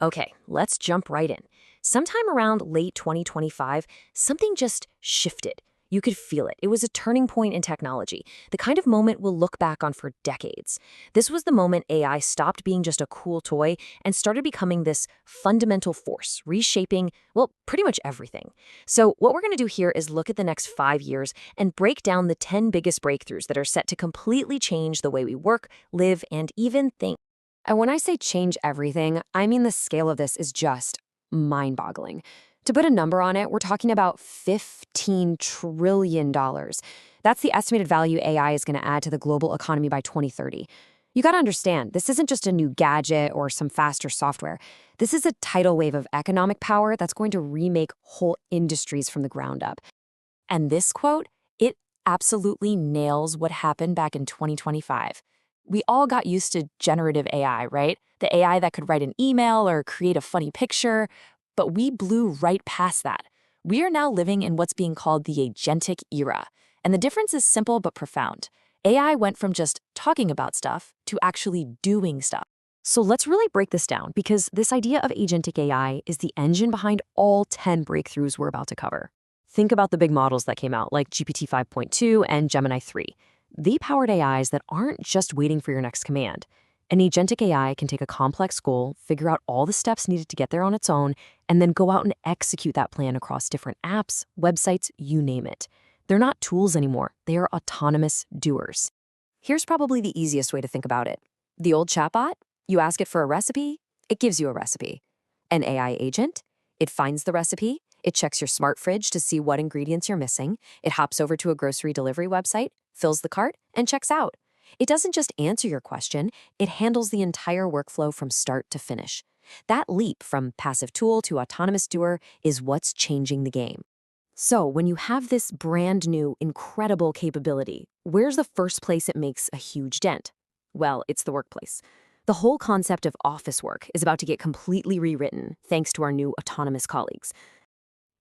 Okay, let's jump right in. Sometime around late 2025, something just shifted. You could feel it. It was a turning point in technology, the kind of moment we'll look back on for decades. This was the moment AI stopped being just a cool toy and started becoming this fundamental force, reshaping, well, pretty much everything. So, what we're going to do here is look at the next 5 years and break down the 10 biggest breakthroughs that are set to completely change the way we work, live, and even think. And when I say change everything, I mean the scale of this is just mind-boggling. To put a number on it, we're talking about $15 trillion. That's the estimated value AI is going to add to the global economy by 2030. You got to understand, this isn't just a new gadget or some faster software. This is a tidal wave of economic power that's going to remake whole industries from the ground up. And this quote, it absolutely nails what happened back in 2025. We all got used to generative AI, right? The AI that could write an email or create a funny picture, but we blew right past that. We are now living in what's being called the agentic era. And the difference is simple but profound. AI went from just talking about stuff to actually doing stuff. So let's really break this down because this idea of agentic AI is the engine behind all 10 breakthroughs we're about to cover. Think about the big models that came out like GPT 5.2 and Gemini 3. They powered AIs that aren't just waiting for your next command. An agentic AI can take a complex goal, figure out all the steps needed to get there on its own, and then go out and execute that plan across different apps, websites, you name it. They're not tools anymore. They are autonomous doers. Here's probably the easiest way to think about it. The old chatbot, you ask it for a recipe, it gives you a recipe. An AI agent, it finds the recipe, it checks your smart fridge to see what ingredients you're missing, it hops over to a grocery delivery website, fills the cart, and checks out. It doesn't just answer your question, it handles the entire workflow from start to finish. That leap from passive tool to autonomous doer is what's changing the game. So when you have this brand new, incredible capability, where's the first place it makes a huge dent? Well, it's the workplace. The whole concept of office work is about to get completely rewritten thanks to our new autonomous colleagues.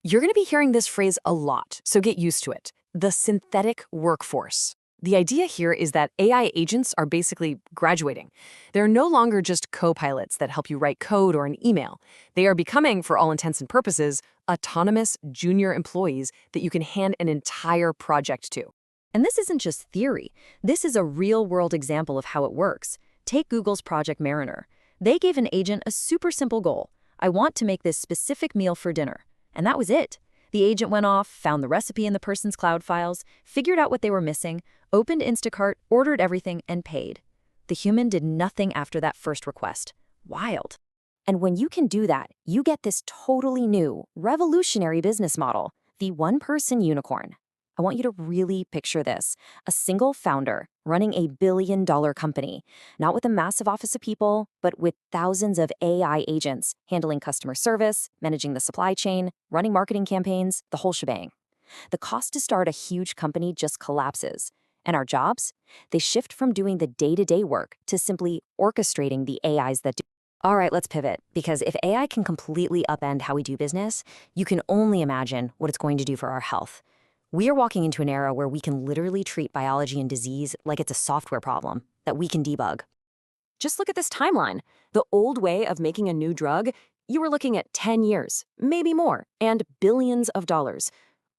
You're going to be hearing this phrase a lot, so get used to it. The synthetic workforce. The idea here is that AI agents are basically graduating. They're no longer just co-pilots that help you write code or an email. They are becoming, for all intents and purposes, autonomous junior employees that you can hand an entire project to. And this isn't just theory. This is a real-world example of how it works. Take Google's Project Mariner. They gave an agent a super simple goal. I want to make this specific meal for dinner. And that was it. The agent went off, found the recipe in the person's cloud files, figured out what they were missing, opened Instacart, ordered everything, and paid. The human did nothing after that first request. Wild. And when you can do that, you get this totally new, revolutionary business model, the one-person unicorn. I want you to really picture this. A single founder running a billion-dollar company, not with a massive office of people, but with thousands of AI agents handling customer service, managing the supply chain, running marketing campaigns, the whole shebang. The cost to start a huge company just collapses. And our jobs? They shift from doing the day-to-day work to simply orchestrating the AIs that do. All right, let's pivot, because if AI can completely upend how we do business, you can only imagine what it's going to do for our health. We are walking into an era where we can literally treat biology and disease like it's a software problem that we can debug. Just look at this timeline. The old way of making a new drug, you were looking at 10 years, maybe more, and billions of dollars.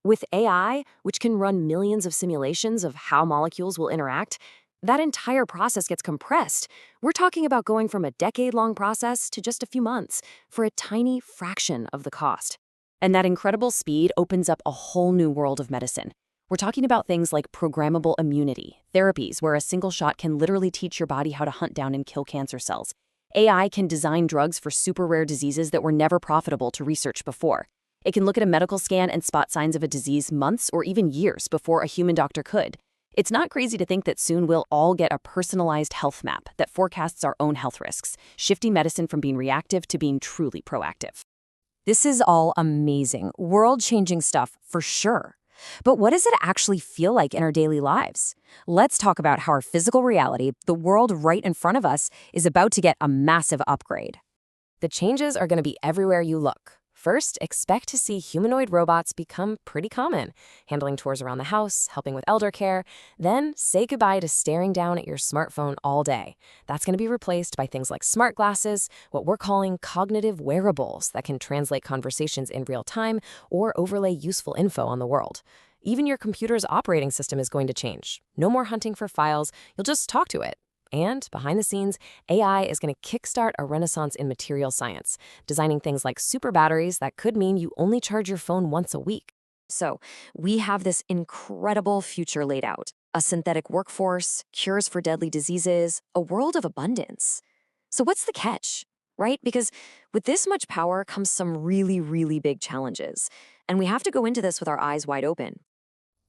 With AI, which can run millions of simulations of how molecules will interact, that entire process gets compressed. We're talking about going from a decade-long process to just a few months for a tiny fraction of the cost. And that incredible speed opens up a whole new world of medicine. We're talking about things like programmable immunity, therapies where a single shot can literally teach your body how to hunt down and kill cancer cells. AI can design drugs for super rare diseases that were never profitable to research before. It can look at a medical scan and spot signs of a disease months or even years before a human doctor could. It's not crazy to think that soon we'll all get a personalized health map that forecasts our own health risks, shifting medicine from being reactive to being truly proactive. This is all amazing, world-changing stuff for sure. But what does it actually feel like in our daily lives? Let's talk about how our physical reality, the world right in front of us, is about to get a massive upgrade. The changes are going to be everywhere you look. First, expect to see humanoid robots become pretty common, handling chores around the house, helping with elder care. Then, say goodbye to staring down at your smartphone all day. That's going to be replaced by things like smart glasses, what we're calling cognitive wearables that can translate conversations in real time or overlay useful info on the world. Even your computer's operating system is going to change. No more hunting for files, you'll just talk to it. And behind the scenes, AI is going to kickstart a renaissance in material science, designing things like super batteries that could mean you only charge your phone once a week. So, we have this incredible future laid out: a synthetic workforce, cures for deadly diseases, a world of abundance. So, what's the catch, right? Because with this much power comes some really, really big challenges. And we have to go into this with our eyes wide open.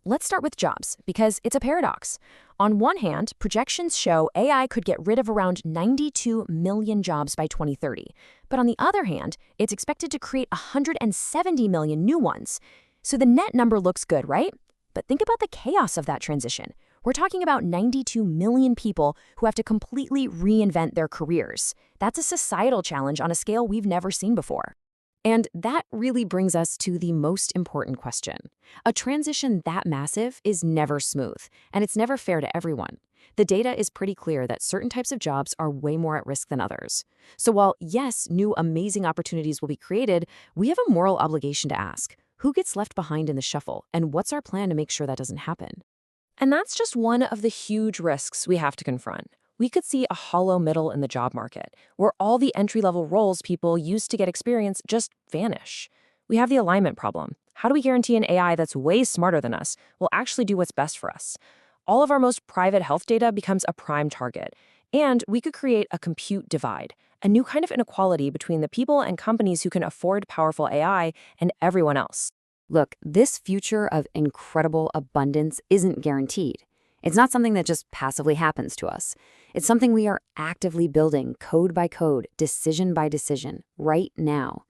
Let's start with jobs, because it's a paradox. On one hand, projections show AI could get rid of around 92 million jobs by 2030. But on the other hand, it's expected to create 170 million new ones. So the net number looks good, right? But think about the chaos of that transition. We're talking about 92 million people who have to completely reinvent their careers. That's a societal challenge on a scale we've never seen before. And that really brings us to the most important question. A transition that massive is never smooth, and it's never fair to everyone. The data is pretty clear that certain types of jobs are way more at risk than others. So while, yes, new amazing opportunities will be created, we have a moral obligation to ask, who gets left behind in the shuffle, and what's our plan to make sure that doesn't happen? And that's just one of the huge risks we have to confront. We could see a hollow middle in the job market, where all the entry-level roles people used to get experience just vanish. We have the alignment problem. How do we guarantee an AI that's way smarter than us will actually do what's best for us? All of our most private health data becomes a prime target. And we could create a compute divide, a new kind of inequality between the people and companies who can afford powerful AI and everyone else. Look, this future of incredible abundance isn't guaranteed. It's not something that just passively happens to us. It's something we are actively building code by code, decision by decision, right now.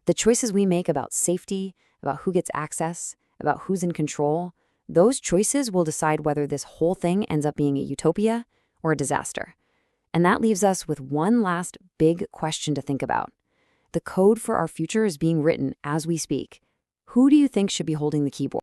The choices we make about safety, about who gets access, about who's in control, those choices will decide whether this whole thing ends up being a utopia or a disaster. And that leaves us with one last big question to think about. The code for our future is being written as we speak. Who do you think should be holding the keyboard?